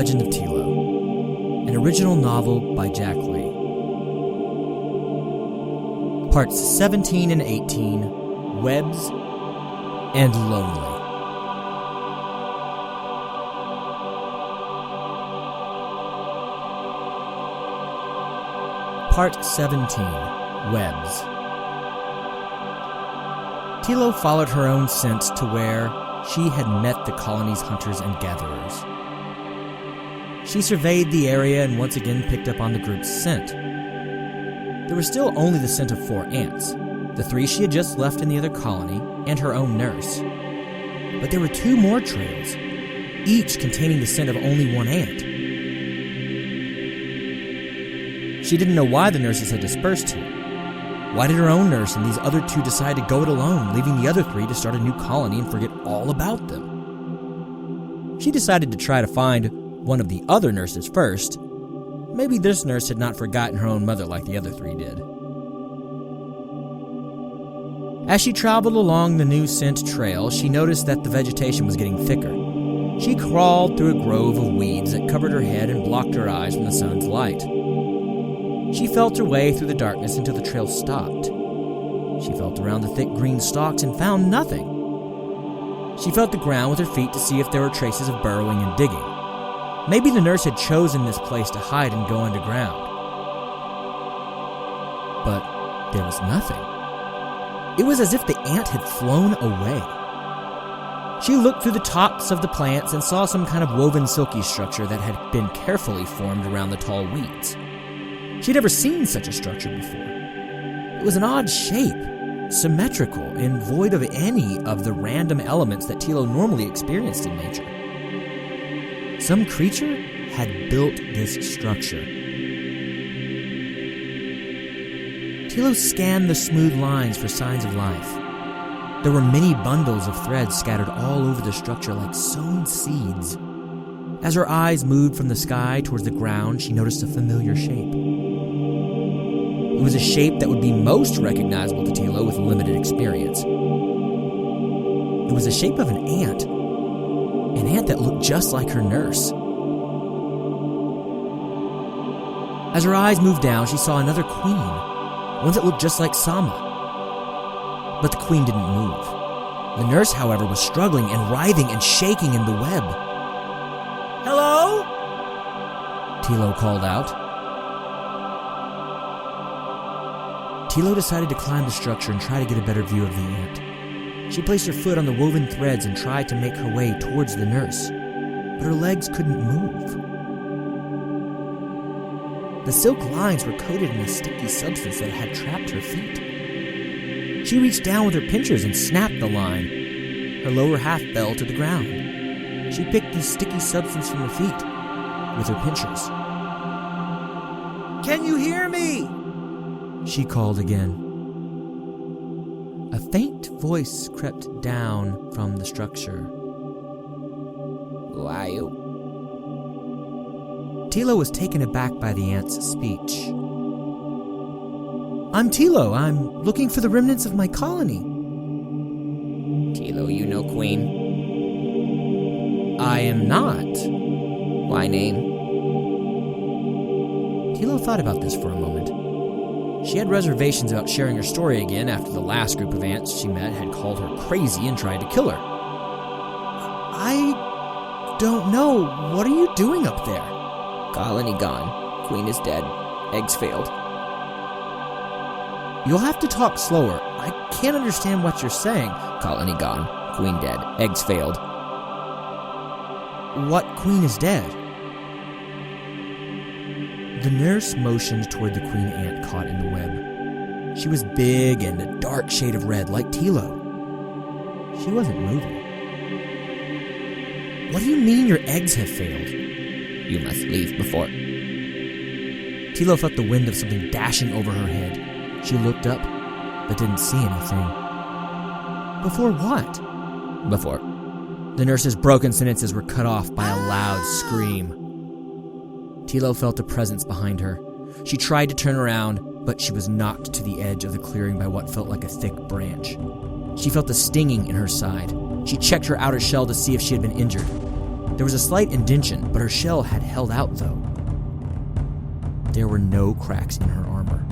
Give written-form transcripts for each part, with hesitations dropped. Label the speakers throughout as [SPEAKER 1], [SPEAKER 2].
[SPEAKER 1] Legend of Telo, an original novel by Jack Lee. Parts 17 and 18, Webs and Lonely. Part 17, Webs. Telo followed her own scent to where she had met the colony's hunters and gatherers. She surveyed the area and once again picked up on the group's scent. There was still only the scent of 4 ants, the 3 she had just left in the other colony, and her own nurse. But there were 2 more trails, each containing the scent of only 1 ant. She didn't know why the nurses had dispersed here. Why did her own nurse and these other 2 decide to go it alone, leaving the other 3 to start a new colony and forget all about them? She decided to try to find one of the other nurses first. Maybe this nurse had not forgotten her own mother like the other 3 did. As she traveled along the new scent trail, she noticed that the vegetation was getting thicker. She crawled through a grove of weeds that covered her head and blocked her eyes from the sun's light. She felt her way through the darkness until the trail stopped. She felt around the thick green stalks and found nothing. She felt the ground with her feet to see if there were traces of burrowing and digging. Maybe the nurse had chosen this place to hide and go underground. But there was nothing. It was as if the ant had flown away. She looked through the tops of the plants and saw some kind of woven silky structure that had been carefully formed around the tall weeds. She'd never seen such a structure before. It was an odd shape, symmetrical, and void of any of the random elements that Telo normally experienced in nature. Some creature had built this structure. Telo scanned the smooth lines for signs of life. There were many bundles of threads scattered all over the structure like sown seeds. As her eyes moved from the sky towards the ground, she noticed a familiar shape. It was a shape that would be most recognizable to Telo with limited experience. It was the shape of an ant that looked just like her nurse. As her eyes moved down, she saw another queen, one that looked just like Sama. But the queen didn't move. The nurse, however, was struggling and writhing and shaking in the web. "Hello?" Telo called out. Telo decided to climb the structure and try to get a better view of the ant. She placed her foot on the woven threads and tried to make her way towards the nurse, but her legs couldn't move. The silk lines were coated in a sticky substance that had trapped her feet. She reached down with her pinchers and snapped the line. Her lower half fell to the ground. She picked the sticky substance from her feet with her pinchers. "Can you hear me?" she called again. A faint voice crept down from the structure. "Who are you?" Telo was taken aback by the ant's speech. "I'm Telo. I'm looking for the remnants of my colony."
[SPEAKER 2] "Telo, you no queen?"
[SPEAKER 1] "I am not."
[SPEAKER 2] "Why name?"
[SPEAKER 1] Telo thought about this for a moment. She had reservations about sharing her story again after the last group of ants she met had called her crazy and tried to kill her. "I don't know. What are you doing up there?"
[SPEAKER 2] "Colony gone. Queen is dead. Eggs failed."
[SPEAKER 1] "You'll have to talk slower. I can't understand what you're saying."
[SPEAKER 2] "Colony gone. Queen dead. Eggs failed."
[SPEAKER 1] "What queen is dead?" The nurse motioned toward the queen ant caught in the web. She was big and a dark shade of red, like Telo. She wasn't moving. "What do you mean your eggs have failed?"
[SPEAKER 2] "You must leave before..."
[SPEAKER 1] Telo felt the wind of something dashing over her head. She looked up, but didn't see anything. "Before what?"
[SPEAKER 2] "Before..."
[SPEAKER 1] The nurse's broken sentences were cut off by a loud scream. Telo felt a presence behind her. She tried to turn around, but she was knocked to the edge of the clearing by what felt like a thick branch. She felt the stinging in her side. She checked her outer shell to see if she had been injured. There was a slight indention, but her shell had held out, though. There were no cracks in her armor.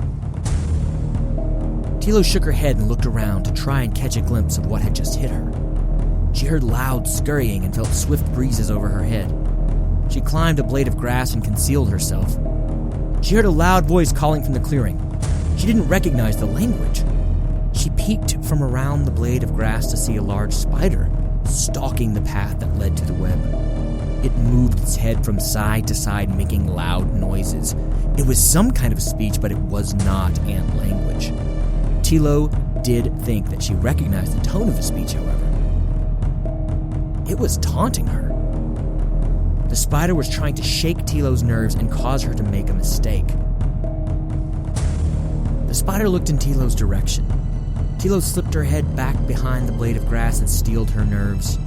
[SPEAKER 1] Telo shook her head and looked around to try and catch a glimpse of what had just hit her. She heard loud scurrying and felt swift breezes over her head. She climbed a blade of grass and concealed herself. She heard a loud voice calling from the clearing. She didn't recognize the language. She peeked from around the blade of grass to see a large spider stalking the path that led to the web. It moved its head from side to side, making loud noises. It was some kind of speech, but it was not ant language. Telo did think that she recognized the tone of the speech, however. It was taunting her. The spider was trying to shake Telo's nerves and cause her to make a mistake. The spider looked in Telo's direction. Telo slipped her head back behind the blade of grass and steeled her nerves.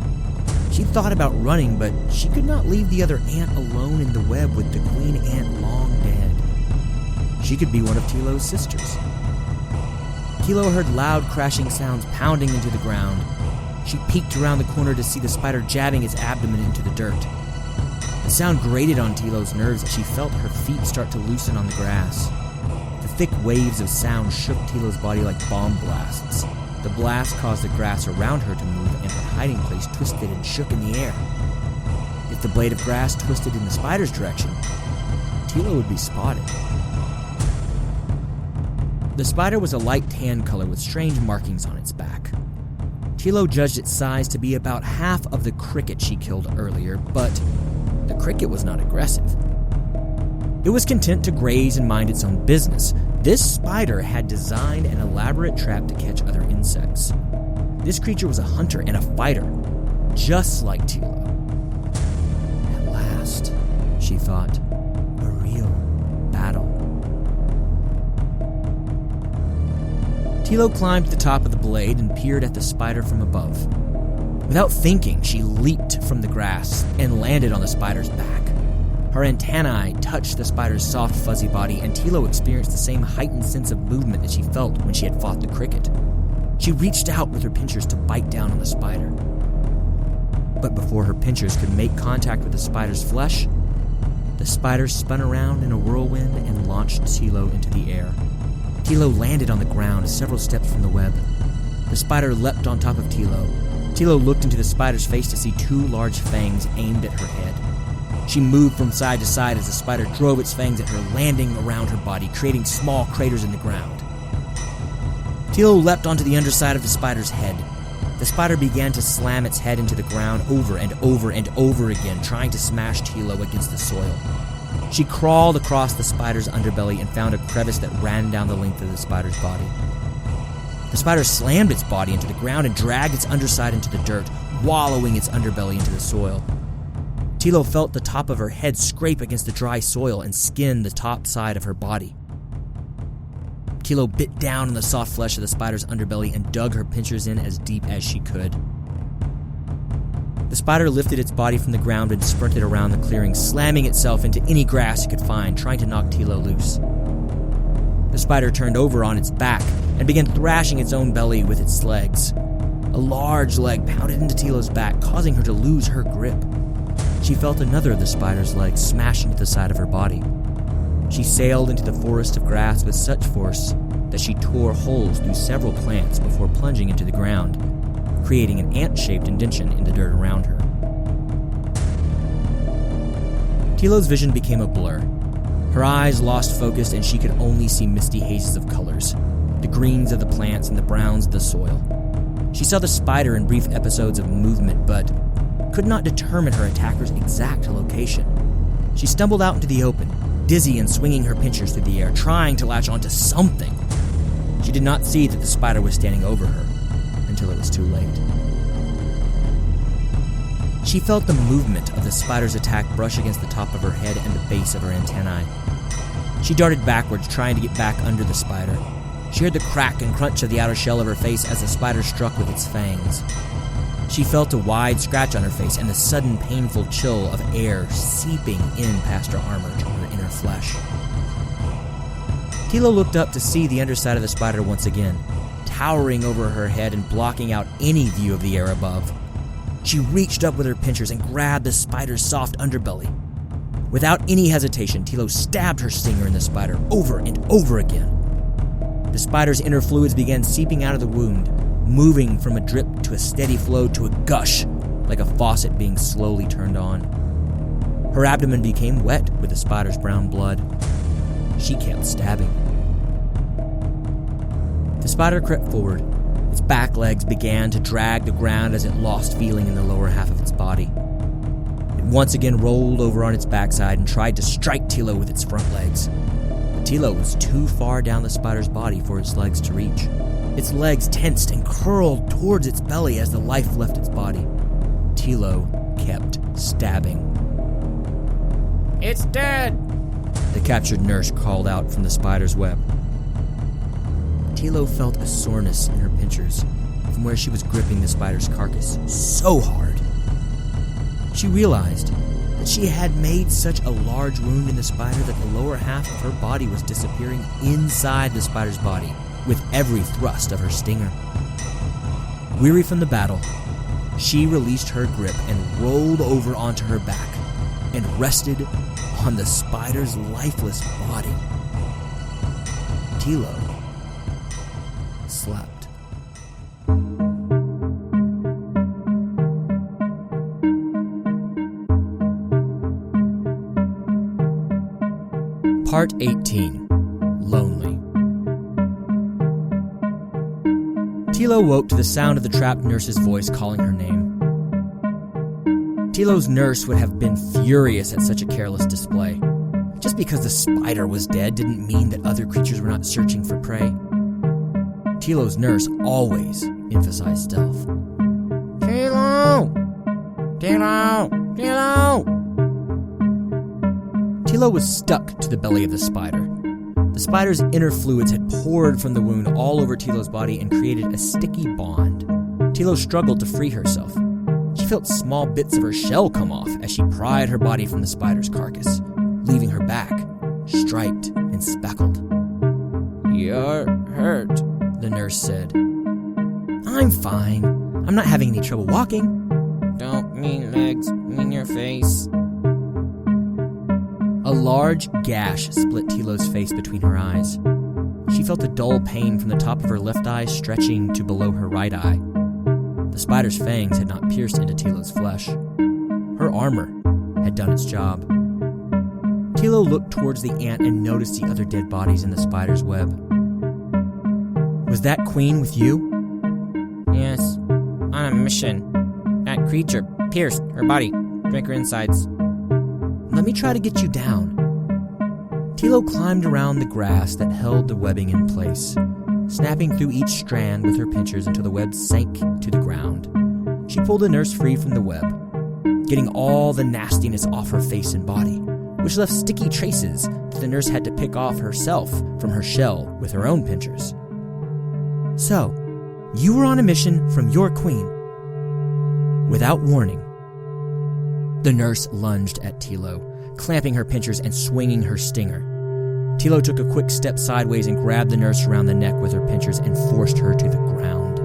[SPEAKER 1] She thought about running, but she could not leave the other ant alone in the web with the queen ant long dead. She could be one of Telo's sisters. Telo heard loud crashing sounds pounding into the ground. She peeked around the corner to see the spider jabbing its abdomen into the dirt. The sound grated on Telo's nerves as she felt her feet start to loosen on the grass. The thick waves of sound shook Telo's body like bomb blasts. The blast caused the grass around her to move, and her hiding place twisted and shook in the air. If the blade of grass twisted in the spider's direction, Telo would be spotted. The spider was a light tan color with strange markings on its back. Telo judged its size to be about half of the cricket she killed earlier, but the cricket was not aggressive. It was content to graze and mind its own business. This spider had designed an elaborate trap to catch other insects. This creature was a hunter and a fighter, just like Telo. At last, she thought, a real battle. Telo climbed to the top of the blade and peered at the spider from above. Without thinking, she leaped from the grass and landed on the spider's back. Her antennae touched the spider's soft, fuzzy body, and Telo experienced the same heightened sense of movement that she felt when she had fought the cricket. She reached out with her pincers to bite down on the spider. But before her pincers could make contact with the spider's flesh, the spider spun around in a whirlwind and launched Telo into the air. Telo landed on the ground several steps from the web. The spider leapt on top of Telo. Telo looked into the spider's face to see two large fangs aimed at her head. She moved from side to side as the spider drove its fangs at her, landing around her body, creating small craters in the ground. Telo leapt onto the underside of the spider's head. The spider began to slam its head into the ground over and over and over again, trying to smash Telo against the soil. She crawled across the spider's underbelly and found a crevice that ran down the length of the spider's body. The spider slammed its body into the ground and dragged its underside into the dirt, wallowing its underbelly into the soil. Telo felt the top of her head scrape against the dry soil and skin the top side of her body. Telo bit down on the soft flesh of the spider's underbelly and dug her pincers in as deep as she could. The spider lifted its body from the ground and sprinted around the clearing, slamming itself into any grass it could find, trying to knock Telo loose. The spider turned over on its back and began thrashing its own belly with its legs. A large leg pounded into Telo's back, causing her to lose her grip. She felt another of the spider's legs smash into the side of her body. She sailed into the forest of grass with such force that she tore holes through several plants before plunging into the ground, creating an ant-shaped indentation in the dirt around her. Telo's vision became a blur. Her eyes lost focus and she could only see misty hazes of colors, the greens of the plants and the browns of the soil. She saw the spider in brief episodes of movement, but could not determine her attacker's exact location. She stumbled out into the open, dizzy and swinging her pincers through the air, trying to latch onto something. She did not see that the spider was standing over her until it was too late. She felt the movement of the spider's attack brush against the top of her head and the base of her antennae. She darted backwards, trying to get back under the spider. She heard the crack and crunch of the outer shell of her face as the spider struck with its fangs. She felt a wide scratch on her face and the sudden painful chill of air seeping in past her armor to her inner flesh. Telo looked up to see the underside of the spider once again, towering over her head and blocking out any view of the air above. She reached up with her pincers and grabbed the spider's soft underbelly. Without any hesitation, Telo stabbed her stinger in the spider over and over again. The spider's inner fluids began seeping out of the wound, moving from a drip to a steady flow to a gush, like a faucet being slowly turned on. Her abdomen became wet with the spider's brown blood. She kept stabbing. The spider crept forward. Its back legs began to drag the ground as it lost feeling in the lower half of its body. It once again rolled over on its backside and tried to strike Telo with its front legs. But Telo was too far down the spider's body for its legs to reach. Its legs tensed and curled towards its belly as the life left its body. Telo kept stabbing.
[SPEAKER 2] It's dead!
[SPEAKER 1] The captured nurse called out from the spider's web. Telo felt a soreness in her pincers from where she was gripping the spider's carcass so hard. She realized that she had made such a large wound in the spider that the lower half of her body was disappearing inside the spider's body with every thrust of her stinger. Weary from the battle, she released her grip and rolled over onto her back and rested on the spider's lifeless body. Telo slept. Part 18. Lonely. Telo woke to the sound of the trapped nurse's voice calling her name. Telo's nurse would have been furious at such a careless display. Just because the spider was dead didn't mean that other creatures were not searching for prey. Telo's nurse always emphasized stealth.
[SPEAKER 2] Telo! Telo! Telo!
[SPEAKER 1] Telo was stuck to the belly of the spider. The spider's inner fluids had poured from the wound all over Telo's body and created a sticky bond. Telo struggled to free herself. She felt small bits of her shell come off as she pried her body from the spider's carcass, leaving her back striped and speckled.
[SPEAKER 2] You're hurt,
[SPEAKER 1] the nurse said. I'm fine. I'm not having any trouble walking.
[SPEAKER 2] Don't mean legs, mean your face.
[SPEAKER 1] A large gash split Telo's face between her eyes. She felt a dull pain from the top of her left eye stretching to below her right eye. The spider's fangs had not pierced into Telo's flesh. Her armor had done its job. Telo looked towards the ant and noticed the other dead bodies in the spider's web. Was that queen with you?
[SPEAKER 2] Yes, on a mission. That creature pierced her body, drank her insides.
[SPEAKER 1] Let me try to get you down. Telo climbed around the grass that held the webbing in place, snapping through each strand with her pincers until the web sank to the ground. She pulled the nurse free from the web, getting all the nastiness off her face and body, which left sticky traces that the nurse had to pick off herself from her shell with her own pincers. So, you were on a mission from your queen. Without warning, the nurse lunged at Telo, clamping her pincers and swinging her stinger. Telo took a quick step sideways and grabbed the nurse around the neck with her pincers and forced her to the ground.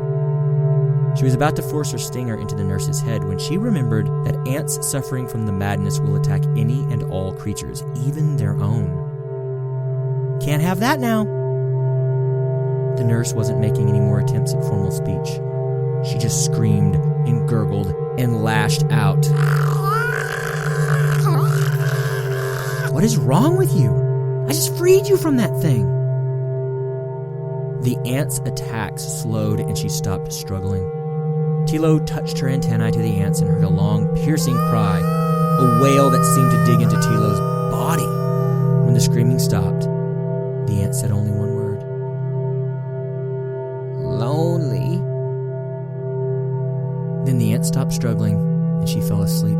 [SPEAKER 1] She was about to force her stinger into the nurse's head when she remembered that ants suffering from the madness will attack any and all creatures, even their own. Can't have that now. The nurse wasn't making any more attempts at formal speech. She just screamed and gurgled and lashed out. What is wrong with you? I just freed you from that thing. The ant's attacks slowed and she stopped struggling. Telo touched her antennae to the ants and heard a long, piercing cry, a wail that seemed to dig into Telo's body. When the screaming stopped, the ant said only one word.
[SPEAKER 2] Lonely.
[SPEAKER 1] Then the ant stopped struggling and she fell asleep.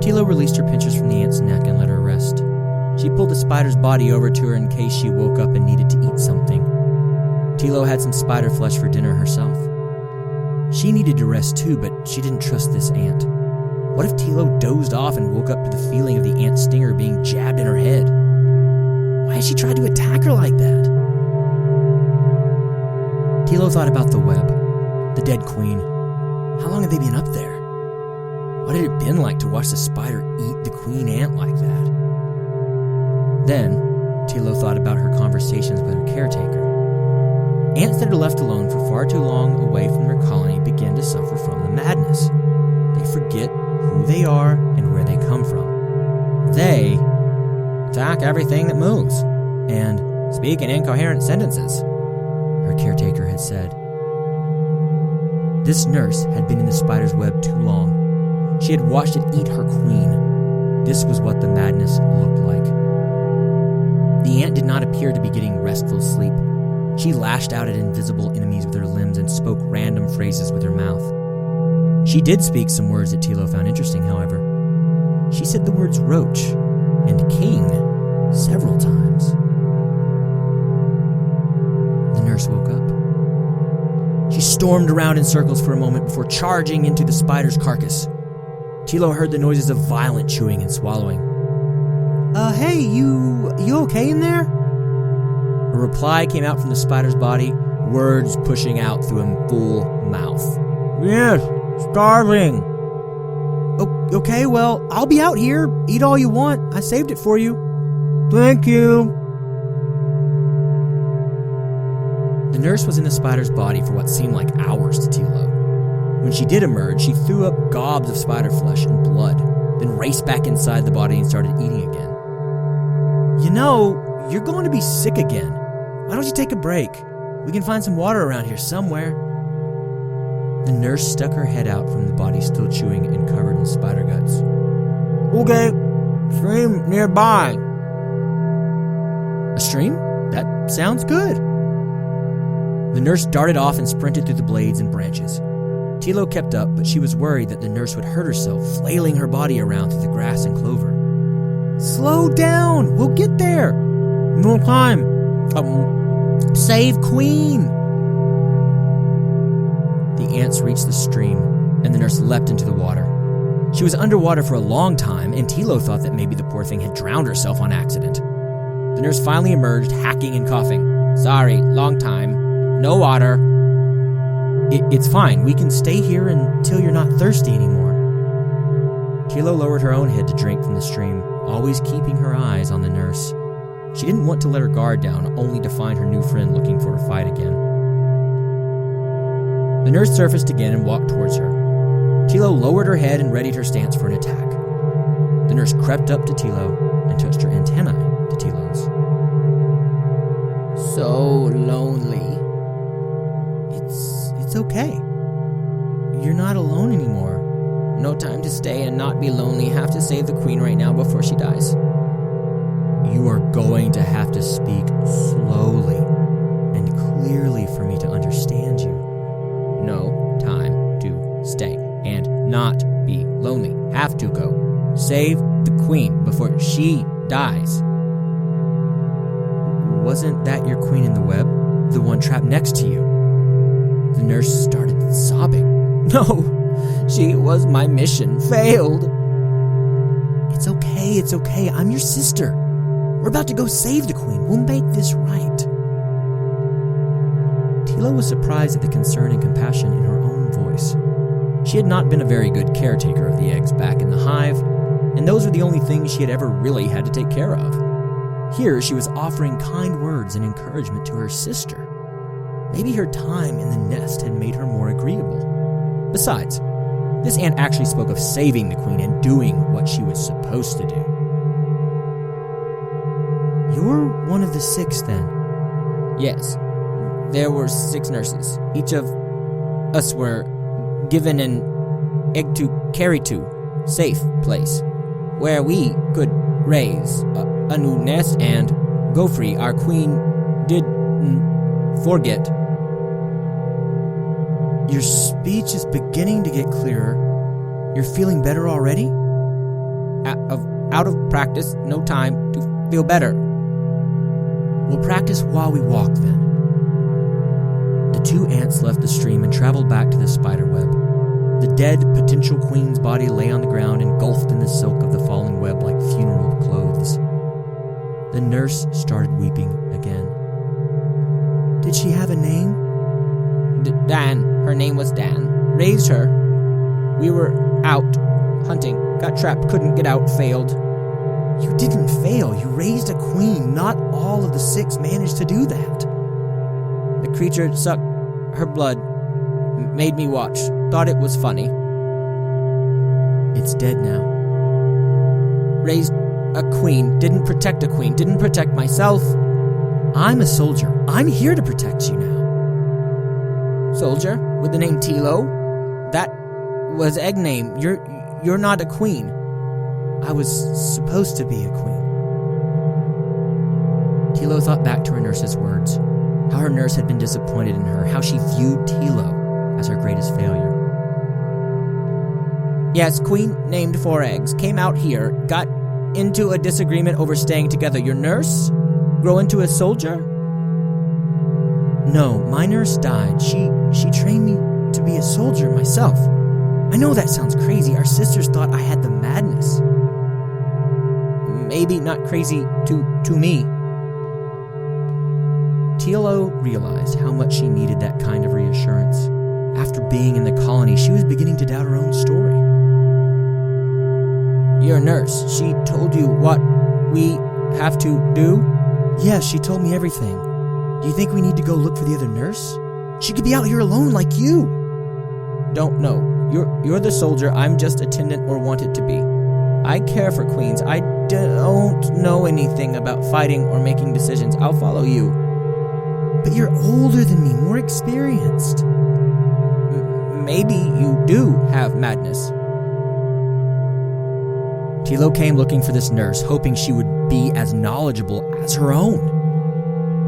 [SPEAKER 1] Telo released her pincers from the ant's neck and let her rest. She pulled the spider's body over to her in case she woke up and needed to eat something. Telo had some spider flesh for dinner herself. She needed to rest too, but she didn't trust this ant. What if Telo dozed off and woke up to the feeling of the ant's stinger being jabbed in her head? Why had she tried to attack her like that? Telo thought about the web, The dead queen. How long had they been up there? What had it been like to watch the spider eat the queen ant like that? Then, Telo thought about her conversations with her caretaker. Ants that are left alone for far too long away from their colony begin to suffer from the madness. They forget who they are and where they come from. They attack everything that moves and speak in incoherent sentences, her caretaker had said. This nurse had been in the spider's web too long. She had watched it eat her queen. This was what the madness looked like. The ant did not appear to be getting restful sleep. She lashed out at invisible enemies with her limbs and spoke random phrases with her mouth. She did speak some words that Telo found interesting, however. She said the words roach and king several times. The nurse woke up. She stormed around in circles for a moment before charging into the spider's carcass. Telo heard the noises of violent chewing and swallowing. Hey, you okay in there? A reply came out from the spider's body, words pushing out through a full mouth. Yes, starving. Okay, well, I'll be out here. Eat all you want. I saved it for you. Thank you. The nurse was in the spider's body for what seemed like hours to Telo. When she did emerge, she threw up gobs of spider flesh and blood, then raced back inside the body and started eating again. You know, you're going to be sick again. Why don't you take a break? We can find some water around here somewhere. The nurse stuck her head out from the body still chewing and covered in spider guts. Okay, stream nearby. A stream? That sounds good. The nurse darted off and sprinted through the blades and branches. Telo kept up, but she was worried that the nurse would hurt herself, flailing her body around through the grass and clover. Slow down! We'll get there! No time! Save Queen! The ants reached the stream, and the nurse leapt into the water. She was underwater for a long time, and Telo thought that maybe the poor thing had drowned herself on accident. The nurse finally emerged, hacking and coughing. Sorry, long time. No water. It's fine. We can stay here until you're not thirsty anymore. Telo lowered her own head to drink from the stream, always keeping her eyes on the nurse. She didn't want to let her guard down, only to find her new friend looking for a fight again. The nurse surfaced again and walked towards her. Telo lowered her head and readied her stance for an attack. The nurse crept up to Telo and touched her antennae to Telo's. So lonely. It's okay. You're not alone anymore. No time to stay and not be lonely. Have to save the queen right now before she dies. You are going to have to speak slowly and clearly for me to understand you. No time to stay and not be lonely. Have to go. Save the queen before she dies. Wasn't that your queen in the web? The one trapped next to you? The nurse started sobbing. No, she was my mission. Failed. It's okay. I'm your sister. We're about to go save the queen. We'll make this right. Telo was surprised at the concern and compassion in her own voice. She had not been a very good caretaker of the eggs back in the hive, and those were the only things she had ever really had to take care of. Here, she was offering kind words and encouragement to her sister. Maybe her time in the nest had made her more agreeable. Besides, this ant actually spoke of saving the queen and doing what she was supposed to do. You're one of the 6, then? Yes. There were 6 nurses. Each of us were given an egg to carry to safe place, where we could raise a new nest and go free. Our queen did forget. Your speech is beginning to get clearer. You're feeling better already? Out of practice, no time to feel better. We'll practice while we walk, then. The 2 ants left the stream and traveled back to the spider web. The dead potential queen's body lay on the ground, engulfed in the silk of the falling web like funeral clothes. The nurse started weeping again. Did she have a name? Dan.
[SPEAKER 2] Her name was Dan. Raised her. We were out hunting. Got trapped, couldn't get out, failed.
[SPEAKER 1] You didn't fail. You raised a queen. Not all of the 6 managed to do that.
[SPEAKER 2] The creature sucked her blood. Made me watch. Thought it was funny.
[SPEAKER 1] It's dead now.
[SPEAKER 2] Raised a queen. Didn't protect a queen. Didn't protect myself.
[SPEAKER 1] I'm a soldier. I'm here to protect you now.
[SPEAKER 2] Soldier with the name Telo? That was egg name. You're not a queen.
[SPEAKER 1] I was supposed to be a queen. Telo thought back to her nurse's words. How her nurse had been disappointed in her. How she viewed Telo as her greatest failure.
[SPEAKER 2] Yes, queen named 4 eggs. Came out here. Got into a disagreement over staying together. Your nurse? Grow into a soldier?
[SPEAKER 1] No, my nurse died. She trained me to be a soldier myself. I know that sounds crazy. Our sisters thought I had the madness.
[SPEAKER 2] Maybe not crazy to me.
[SPEAKER 1] Telo realized how much she needed that kind of reassurance. After being in the colony, she was beginning to doubt her own story.
[SPEAKER 2] Your nurse, she told you what we have to do?
[SPEAKER 1] Yes, she told me everything. Do you think we need to go look for the other nurse? She could be out here alone like you.
[SPEAKER 2] Don't know. You're the soldier. I'm just attendant or wanted to be. I care for queens. I don't know anything about fighting or making decisions. I'll follow you.
[SPEAKER 1] But you're older than me, more experienced.
[SPEAKER 2] Maybe you do have madness.
[SPEAKER 1] Telo came looking for this nurse, hoping she would be as knowledgeable as her own.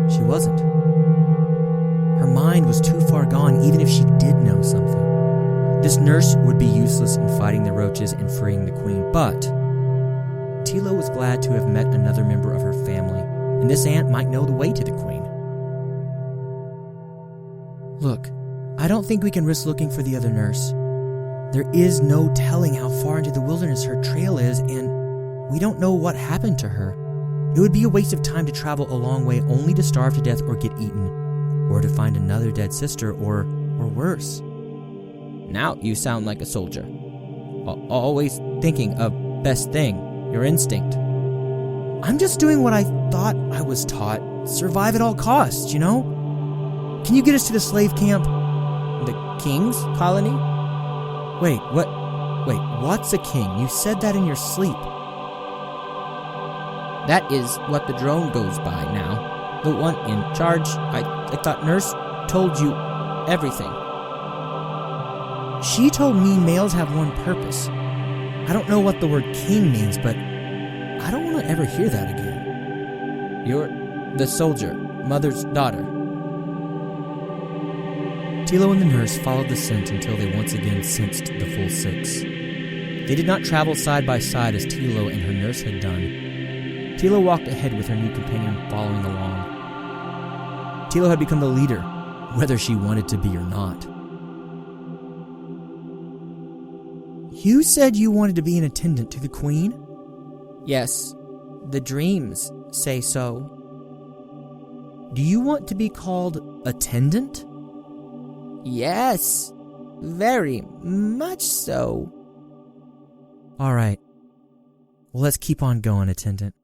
[SPEAKER 1] She wasn't. Her mind was too far gone, even if she did know something. This nurse would be useless in fighting the roaches and freeing the queen, but Telo was glad to have met another member of her family, and this aunt might know the way to the queen. Look, I don't think we can risk looking for the other nurse. There is no telling how far into the wilderness her trail is, and we don't know what happened to her. It would be a waste of time to travel a long way only to starve to death or get eaten, or to find another dead sister, or worse.
[SPEAKER 2] Now you sound like a soldier. Always thinking of best thing, your instinct.
[SPEAKER 1] I'm just doing what I thought I was taught. Survive at all costs, you know? Can you get us to the slave camp?
[SPEAKER 2] The king's colony?
[SPEAKER 1] Wait, what's a king? You said that in your sleep.
[SPEAKER 2] That is what the drone goes by now. The one in charge. I thought nurse told you everything.
[SPEAKER 1] She told me males have one purpose. I don't know what the word king means, but I don't want to ever hear that again.
[SPEAKER 2] You're the soldier, mother's daughter.
[SPEAKER 1] Telo and the nurse followed the scent until they once again sensed the full 6. They did not travel side by side as Telo and her nurse had done. Telo walked ahead with her new companion following along. Telo had become the leader, whether she wanted to be or not. You said you wanted to be an attendant to the queen?
[SPEAKER 2] Yes, the dreams say so.
[SPEAKER 1] Do you want to be called attendant?
[SPEAKER 2] Yes, very much so.
[SPEAKER 1] All right. Well, let's keep on going, attendant.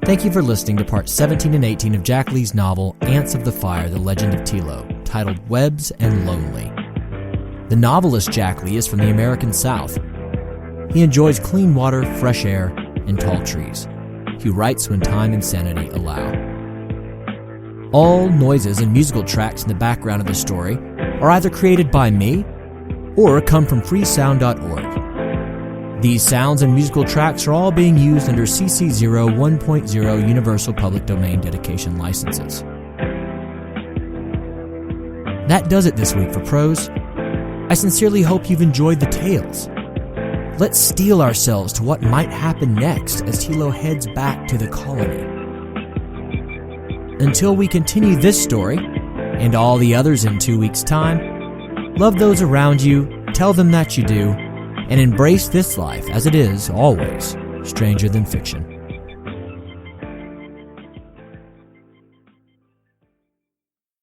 [SPEAKER 1] Thank you for listening to parts 17 and 18 of Jack Lee's novel, Ants of the Fire, The Legend of Telo, titled Webs and Lonely. The novelist Jack Lee is from the American South. He enjoys clean water, fresh air, and tall trees. He writes when time and sanity allow. All noises and musical tracks in the background of the story are either created by me or come from freesound.org. These sounds and musical tracks are all being used under CC 0 1.0 Universal Public Domain dedication licenses. That does it this week for Prose. I sincerely hope you've enjoyed the tales. Let's steel ourselves to what might happen next as Telo heads back to the colony. Until we continue this story, and all the others in 2 weeks' time, love those around you, tell them that you do, and embrace this life as it is, always, stranger than fiction.